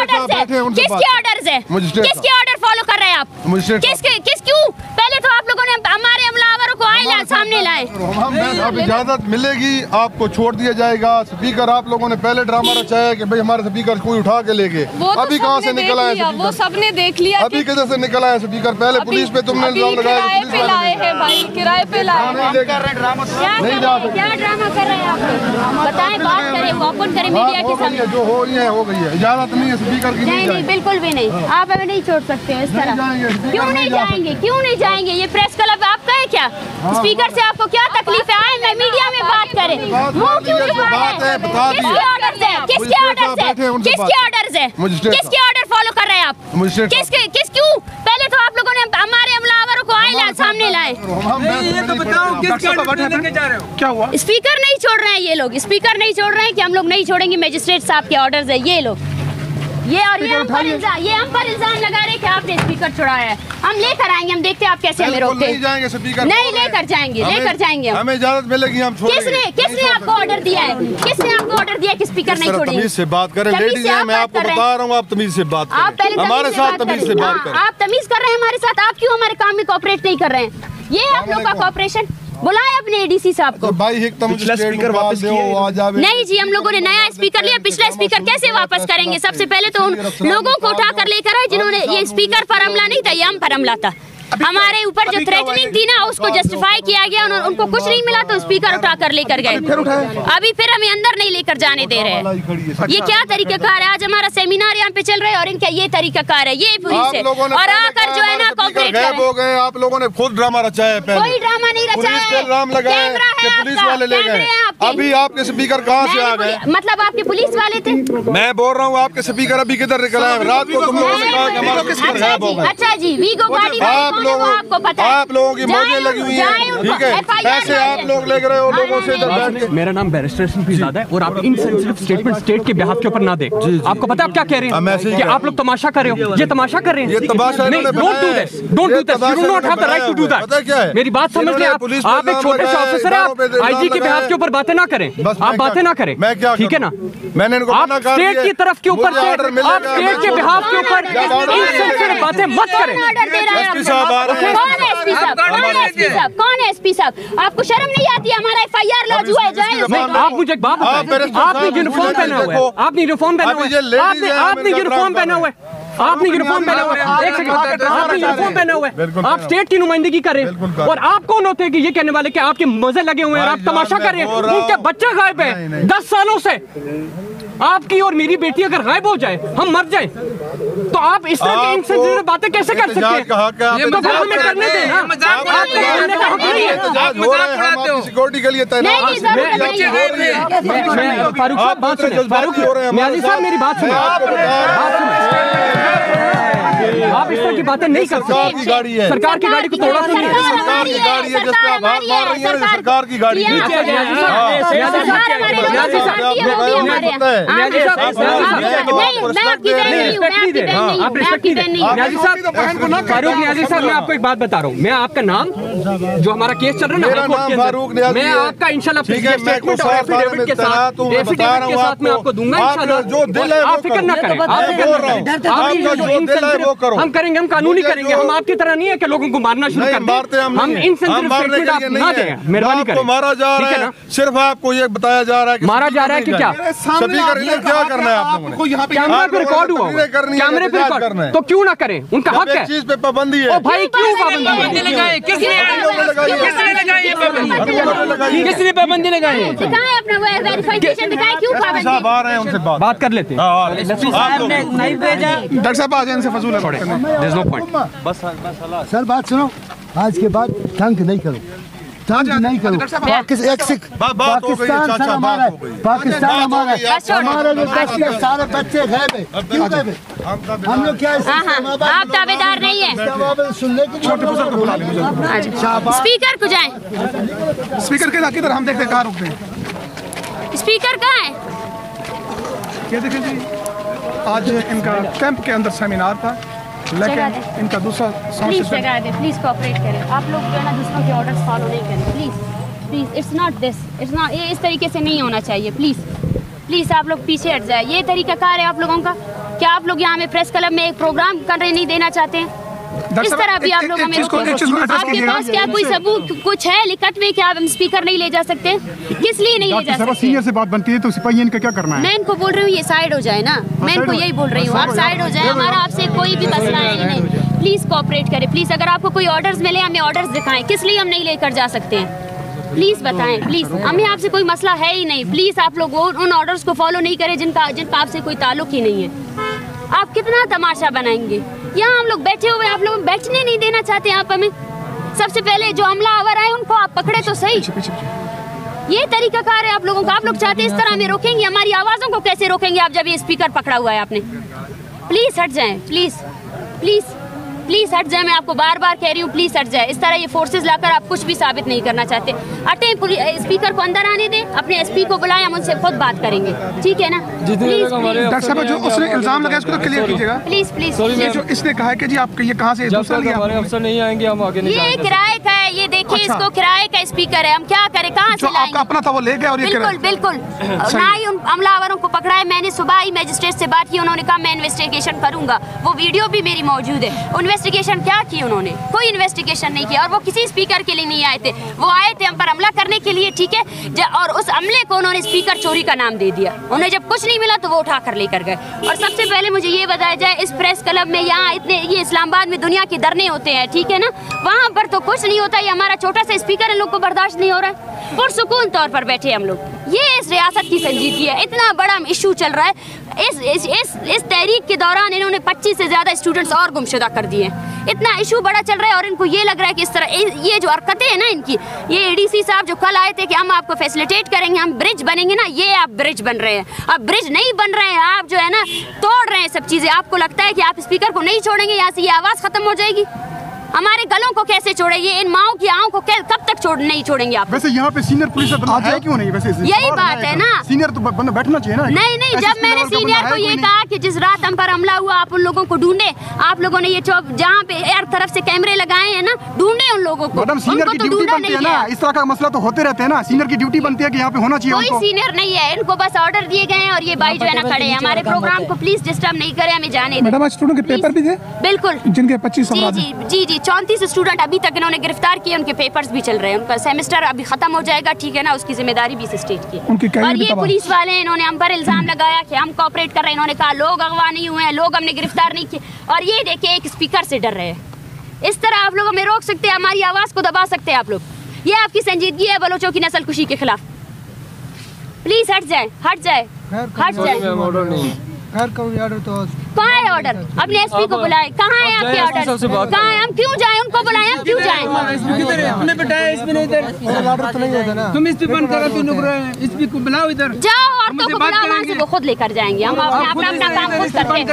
Orders है? किसके orders है? किसके ऑर्डर फॉलो कर रहे हैं आप? क्यों? पहले तो आप लोगों ने हमारे हमलावरों को आए सामने लाए। अब इजाजत मिलेगी आपको छोड़ दिया जाएगा। स्पीकर आप लोगों ने पहले ड्रामा रचाया कि भाई हमारे स्पीकर कोई उठा के ले गए। अभी कहाँ से निकला है? वो सबने देख लिया। अभी किधर से निकला है स्पीकर? पहले पुलिस पे तुमने इल्जाम लगाया। किराए पे लाए हैं भाई, किराए पे लाए। क्या ड्रामा कर रहे हैं आप लोग? बताएं, बात करें, ओपन करें मीडिया के सामने। जो हो रही है हो गई है, इजाजत नहीं है स्पीकर की। नहीं, बिल्कुल भी नहीं। आप हमें नहीं छोड़ सकते इस तरह। क्यों नहीं जाएंगे? क्यों नहीं जाएंगे? ये प्रेस क्लब आपका है क्या? स्पीकर से आपको क्या तकलीफ है? आए मैं मीडिया में बात करें। मुंह क्यों छुपा रहे हैं? किसके ऑर्डर्स है? किसके ऑर्डर्स है? किसके ऑर्डर्स है? किसके ऑर्डर फॉलो कर रहे हैं आप? क्यों? पहले तो आप लोगों ने हमारे हमलावरों को आए सामने लाए। ये तो बताओ क्या हुआ? स्पीकर नहीं छोड़ रहे हैं ये लोग। स्पीकर नहीं छोड़ रहे हैं कि हम लोग नहीं छोड़ेंगे। मजिस्ट्रेट साहब के ऑर्डर्स है ये लोग। ये हम पर इल्जाम लगा रहे कि आपने स्पीकर छुड़ाया है। हम लेकर आएंगे, हम देखते हैं आप कैसे हमें रोकते हैं। नहीं जाएंगे स्पीकर, नहीं लेकर जाएंगे। हमें इजाजत मिलेगी, हम छोड़ेंगे। किसने आपको ऑर्डर दिया है? किसने आपको ऑर्डर दिया कि स्पीकर नहीं छोड़ेंगे? तमीज से बात करें, लेडीज हैं, मैं आपको बता रहा हूँ, आप तमीज से बात करें। हमारे साथ तमीज से बात करें। आप तमीज कर रहे हैं हमारे साथ। आप क्यों हमारे काम में कोऑपरेट नहीं कर रहे हैं? ये आप लोग का कोऑपरेशन। बुलाए अपने एडीसी साहब को। स्पीकर वापस नहीं जी, हम लोगों ने नया स्पीकर लिया। पिछला स्पीकर कैसे वापस करेंगे? सबसे पहले तो उन लोगों को उठा कर लेकर आए जिन्होंने ये स्पीकर पर हमला नहीं था, ये हम पर हमला था। हमारे ऊपर जो थ्रेटनिंग थी ना, उसको जस्टिफाई किया गया। उनको कुछ नहीं मिला तो स्पीकर उठा कर लेकर गए। अभी फिर हमें अंदर नहीं लेकर जाने दे रहे हैं। ये क्या तरीकाकार है? आज हमारा सेमिनार यहाँ पे चल रहा है और इनका ये तरीकाकार है। ये पुलिस है और आकर जो है ना कॉपरेट हो गए। आप लोगों ने खुद ड्रामा रचाया है। कोई ड्रामा नहीं रचाया है। इल्जाम लगाया कि पुलिस वाले ले गए। अभी आपके स्पीकर कहाँ से आ गए? मतलब आपके पुलिस वाले थे? मैं बोल रहा हूँ आपके स्पीकर अभी किधर निकला है? रात को तुम लोगों ने कहा कि हमारा स्पीकर गायब हो गया। अच्छा जी, वीगो गाड़ी आपको पता है? आप लोगों की मौजें लगी हुई हैं, ठीक है? पैसे आप लोग ले रहे हो लोगों से इधर बैठ के। मेरा नाम बैरिस्टर शफीजादा है और आप इनसेंसिटिव स्टेटमेंट स्टेट के बिहाफ के ऊपर ना दें। आपको पता है आप क्या कह रहे हैं? कि आप लोग तमाशा कर रहे हो। ये तमाशा कर रहे हैं। ये तमाशा नहीं, don't do this. Don't do this. You do not have the right to do that. मेरी बात समझ लें। आप एक छोटे से ऑफिसर हैं। आप आईजी के बिहाफ के ऊपर बातें ना करें। आप बातें ना करें, ठीक है ना? मैंने इनको आप स्टेट की तरफ के ऊपर से, आप स्टेट के बिहाफ के ऊपर इनसेंसिटिव बातें मत करें। एसपी साहब आ रहे हैं। कौन है एसपी साहब? आपको शर्म नहीं आती? हमारा एफआईआर लॉन्च हुआ है। आप मुझे एक बात बताएं। आपने यूनिफॉर्म पहना हुआ है। आपने यूनिफॉर्म पहना हुआ है। आपने यूनिफॉर्म पहना हुआ है। आपने यूनिफॉर्म पहना हुआ है। एक सेकंड, आपने यूनिफॉर्म पहना हुआ है। आप स्टेट की नुमाइंदगी कर रहे हैं और आप कौन होते हैं कि ये कहने वाले कि आपके मजे लगे हुए हैं और आप तमाशा कर रहे हैं? उनके बच्चे गायब है 10 सालों से। आपकी और मेरी बेटी अगर गायब हो जाए, हम मर जाए, तो आप इस तरह की इनसेंसिटिव बातें कैसे कर सकते हैं? तो हमें करने दें ना। आपको करने का हक नहीं है। सिक्योरिटी के लिए तैनात। फारूक साहब बात सुने। फारूक न्याजी साहब मेरी बात सुने। आप इस तरह की बातें नहीं कर सकते। सरकार की गाड़ी है। सरकार की गाड़ी को तोड़ा तो नहीं है। सरकार की गाड़ी है जिस पे आप हाथ मार रही हैं, सरकार की गाड़ी है। फारूक न्याजी साहब, मैं आपको एक बात बता रहा हूँ। मैं आपका नाम जो हमारा केस चल रहा है ना हाईकोर्ट के अंदर, मैं आपका इंशाल्लाह एफिडेविट के साथ मैं आपको दूंगा इंशाल्लाह। आप फिक्र ना करें। हम करेंगे, हम कानूनी करेंगे। हम आपकी तरह नहीं है कि लोगों को मारना शुरू कर दें। हम इनसेंसिटिव स्टेटमेंट आप ना दें, मेहरबानी करें। मारा जा रहा है, सिर्फ आपको ये बताया जा रहा है कि मारा जा रहा है कि क्या? स्पीकर इन्हें क्या करना है? आप लोगों ने कैमरा पे रिकॉर्ड हुआ, कैमरे पे रिकॉर्ड, तो क्यों ना करें? उनका हक है। चीज पे पाबंदी है। ओ भाई क्यों पाबंदी लगाई? किसने लगाई ये पाबंदी? किसने पाबंदी लगाई? दिखाएं अपना वेरिफिकेशन दिखाएं। क्यों पाबंदी? साहब आ रहे हैं, उनसे बात कर लेते हैं। नहीं भेजा डॉक्टर साहब आ जाए, इनसे फजूल है। There is no point. बस सर बात सुनो, आज के बाद तंग नहीं करो, तंग नहीं करो। पाकिस्तान सर हमारा है, पाकिस्तान हमारा है। हमारे जो सारे बच्चे गए हैं, क्यों गए हैं? हम लोग क्या आप दावेदार नहीं है? सुनने की छोटे बुजुर्ग बुला लें। स्पीकर को जाए। स्पीकर के इधर हम देखते हैं कहाँ रुकते हैं। स्पीकर कहाँ है? ये देखिए जी, आज इनका कैंप के अंदर सेमिनार था, लेकिन इनका दूसरा प्लीज जगह दे, प्लीज कोऑपरेट करें। आप लोग जो है ना दूसरों के ऑर्डर्स फॉलो नहीं करें, please please. It's not this, it's not, ये इस तरीके से नहीं होना चाहिए। प्लीज प्लीज आप लोग पीछे हट जाए। ये तरीकाकार है आप लोगों का? क्या आप लोग यहाँ में प्रेस क्लब में एक प्रोग्राम करने नहीं देना चाहते हैं? इस तरह भी आप लोग हमें आपके पास क्या कोई सबूत कुछ है लिखत में कि आप स्पीकर नहीं ले जा सकते? किस लिए नहीं ले जा सकते? सीनियर से बात बनती है तो सिपाही इनका क्या करना है? मैं इनको बोल रही हूँ ये साइड हो जाए ना, मैं इनको यही बोल रही हूँ आप साइड हो जाए, हमारा आपसे कोई भी मसला है ही नहीं। प्लीज कोऑपरेट करें प्लीज। अगर आपको कोई ऑर्डर्स मिले हमें ऑर्डर्स दिखाएं, किस लिए हम नहीं लेकर जा सकते हैं प्लीज बताएं प्लीज। हमें आपसे कोई मसला है ही नहीं, प्लीज आप लोग उन ऑर्डर्स को फॉलो नहीं करें जिनका आपसे कोई ताल्लुक ही नहीं है। आप कितना तमाशा बनाएंगे? यहाँ हम लोग बैठे हुए, आप लोग बैठने नहीं देना चाहते आप हमें। सबसे पहले जो हमलावर आए उनको आप पकड़े तो सही। ये तरीकाकार है आप लोगों का? आप लोग चाहते इस तरह हमें रोकेंगे? हमारी आवाज़ों को कैसे रोकेंगे आप जब ये स्पीकर पकड़ा हुआ है आपने? प्लीज हट जाएं, प्लीज प्लीज प्लीज हट जाए। मैं आपको बार बार कह रही हूँ प्लीज हट जाए। इस तरह ये फोर्सेस लाकर आप कुछ भी साबित नहीं करना चाहते। हटें, स्पीकर को अंदर आने दें, अपने एसपी को बुलाएं, हम उनसे खुद बात करेंगे, ठीक है ना? डॉक्टर साहब जो उसने इल्जाम लगाया उसको तो क्लियर कीजिएगा प्लीज प्लीज। ये जो इसने कहा है कि जी आप ये कहाँ से दूसरा लिया? हमारे अफसर नहीं आएंगे हम आगे नहीं ये किराए का है, ये देखिए इसको किराए का स्पीकर है, हम क्या करें? कहाँ से आपका अपना था वो ले गया और ये बिल्कुल बिल्कुल ना ही उन हमलावरों को पकड़ा है। मैंने सुबह ही मजिस्ट्रेट से बात की, उन्होंने कहा मैं इन्वेस्टिगेशन करूंगा। वो वीडियो भी मेरी मौजूद है। इन्वेस्टिगेशन क्या की उन्होंने? कोई इन्वेस्टिगेशन नहीं किया। और वो किसी स्पीकर के लिए नहीं आए थे, वो आए थे हम पर हमला करने के लिए, ठीक है? और उस हमले को उन्होंने स्पीकर चोरी का नाम दे दिया। उन्हें जब कुछ नहीं मिला तो वो उठा कर लेकर गए। और सबसे पहले मुझे ये बताया जाए, इस प्रेस क्लब में यहाँ इतने ये इस्लामाबाद में दुनिया के धरने होते हैं, ठीक है ना? वहाँ पर तो कुछ नहीं होता। ये हमारा छोटा सा स्पीकर इन लोग को बर्दाश्त नहीं हो रहा है। पुरसुकून तौर पर बैठे हम लोग। ये इस रियासत की संजीदगी है। इतना बड़ा इशू चल रहा है। इस तहरीक के दौरान इन्होंने 25 से ज़्यादा स्टूडेंट्स और गुमशुदा कर दिए। इतना इशू बड़ा चल रहा है और इनको ये लग रहा है कि इस तरह ये जो हरकतें हैं ना इनकी, ये एडीसी साहब जो कल आए थे कि हम आपको फैसिलिटेट करेंगे, हम ब्रिज बनेंगे ना, ये आप ब्रिज बन रहे हैं। अब ब्रिज नहीं बन रहे हैं, आप जो है ना तोड़ रहे हैं सब चीज़ें। आपको लगता है कि आप स्पीकर को नहीं छोड़ेंगे, यहाँ से ये आवाज़ खत्म हो जाएगी? हमारे गलों को कैसे छोड़ेंगे? इन माओं की आँखों को कब तक नहीं छोड़ेंगे आप? वैसे यहाँ पे सीनियर पुलिस है क्यों नहीं? वैसे यही बात है ना, सीनियर तो बंदा बैठना चाहिए ना। नहीं, जब मैंने सीनियर को ये कहा कि जिस रात हम पर हमला हुआ आप उन लोगों को ढूंढे, आप लोगों ने ये जहाँ पे हर तरफ से कैमरे लगाए हैं ना, ढूंढे उन लोगों को। मैडम सीनियर की ड्यूटी बनती है ना, इस तरह का मसला तो होते रहते हैं ना। सीनियर की ड्यूटी बनती है कि यहाँ पे होना चाहिए। कोई सीनियर नहीं है, इनको बस ऑर्डर दिए गए हैं और ये भाई जो है ना खड़े हैं। हमारे प्रोग्राम को प्लीज डिस्टर्ब नहीं करें, हमें जाने दें। मैडम स्टूडेंट के पेपर भी थे? बिल्कुल, जिनके 25 जी 34 स्टूडेंट अभी तक इन्होंने गिरफ्तार किए। उनके पेपर्स भी चल रहे हैं, उनका सेमेस्टर अभी खत्म हो जाएगा, ठीक है ना? उसकी जिम्मेदारी भी इस स्टेट की है। और ये पुलिस वाले इन्होंने हम पर इल्जाम लगाया कि हम कोऑपरेट कर रहे हैं। इन्होंने कहा लोग अगवा नहीं हुए हैं, लोग हमने गिरफ्तार नहीं किए। और ये देखिए एक स्पीकर से डर रहे हैं। इस तरह आप लोग हमें रोक सकते हैं, हमारी आवाज़ को दबा सकते हैं आप लोग। ये आपकी संजीदगी है बलोचों की नस्ल कुशी के खिलाफ। प्लीज हट जाए, हट जाए, हट जाए। कहाँ है ऑर्डर? अपने एसपी को बुलाए। कहाँ है आपके ऑर्डर? कहाँ है? हम क्यों जाएं? उनको बुलाएं, हम क्यों जाएं? तुम इस पे बंद करो, इस को बुलाओ इधर। जाओ औरतों को बुलाओ, वहाँ से वो खुद लेकर जाएंगे। हम अपना काम खुद करते हैं।